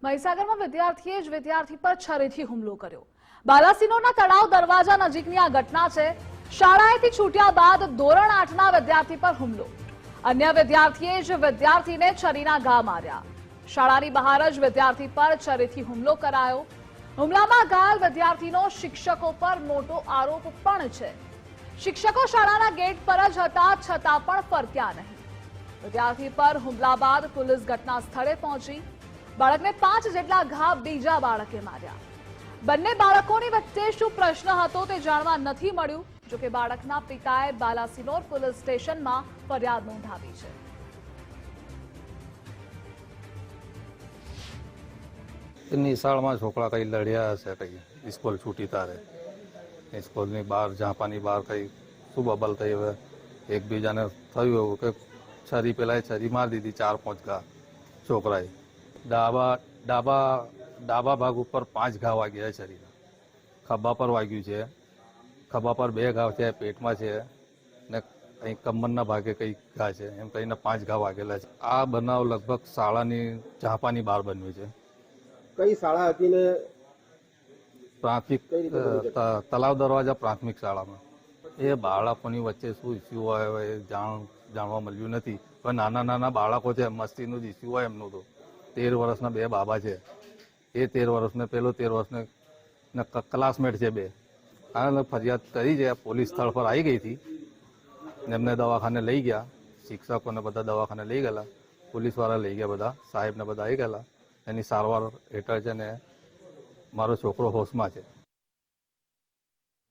મહીસાગરમાં વિદ્યાર્થીએ જ વિદ્યાર્થી પર છરીથી હુમલો કર્યો। બાલાસિનોરના તળાવ દરવાજા નજીકની આ ઘટના છે। શાળાએથી છૂટ્યા બાદ ધોરણ 8ના વિદ્યાર્થી પર હુમલો। અન્ય વિદ્યાર્થીએ જ વિદ્યાર્થીને છરીના ઘા માર્યા। શાળાની બહાર જ વિદ્યાર્થી પર છરીથી હુમલો કરાયો। હુમલામાં ઘાયલ વિદ્યાર્થીનો શિક્ષકો પર મોટો આરોપ પણ છે। શિક્ષકો શાળાના ગેટ પર જ હતા છતાં પણ ફરક્યા નહીં। વિદ્યાર્થી પર હુમલા બાદ પોલીસ ઘટના સ્થળે પહોંચી। બાળકને 5 જેટલા ઘા બીજા બાળકે માર્યા। બંને બાળકોની વચ્ચે શું પ્રશ્ન હતો તે જાણવા નથી મળ્યું। જો કે બાળકના પિતાએ બાલાસિનોર પોલીસ સ્ટેશનમાં ફરિયાદ નોંધાવી છે। નિશાળમાં છોકરા કઈ લડ્યા હશે, કઈ સ્કૂલ છૂટી તારે સ્કૂલની બહાર ઝાંપાની બહાર કઈ શું બબલ થઈ, હવે એકબીજાને થયું એવું કે છરી પેલા છરી મારી દીધી 4-5 ઘા છોકરાએ। ડાબા ભાગ ઉપર 5 ઘા વાગ્યા છે છરીના। ખભા પર વાગ્યું છે, ખભા પર 2 ઘા છે, પેટમાં છે ને કઈ કમરના ભાગે કઈ ઘા છે, એમ કહીને 5 ઘા વાગેલા છે। આ બનાવ લગભગ શાળાની ઝાંપાની બહાર બન્યું છે। કઈ શાળા હતી ને? પ્રાથમિક તલાવ દરવાજા પ્રાથમિક શાળામાં। એ બાળકોની વચ્ચે શું ઇસ્યુ હોય એ જાણવા મળ્યું નથી। પણ નાના બાળકો છે, મસ્તીનું જ ઇસ્યુ હોય એમનું તો। 13 વર્ષના 2 બાબા છે, એ 13 વર્ષને પેલો 13 વર્ષને ક્લાસમેટ છે 2। આ ફરિયાદ કરી છે, પોલીસ સ્થળ પર આવી ગઈ હતી, એમને દવાખાને લઈ ગયા, શિક્ષકોને બધા દવાખાને લઈ ગયેલા, પોલીસવાળા લઈ ગયા, બધા સાહેબને બધા આવી ગયેલા। એની સારવાર હેઠળ છે ને મારો છોકરો હોશમાં છે।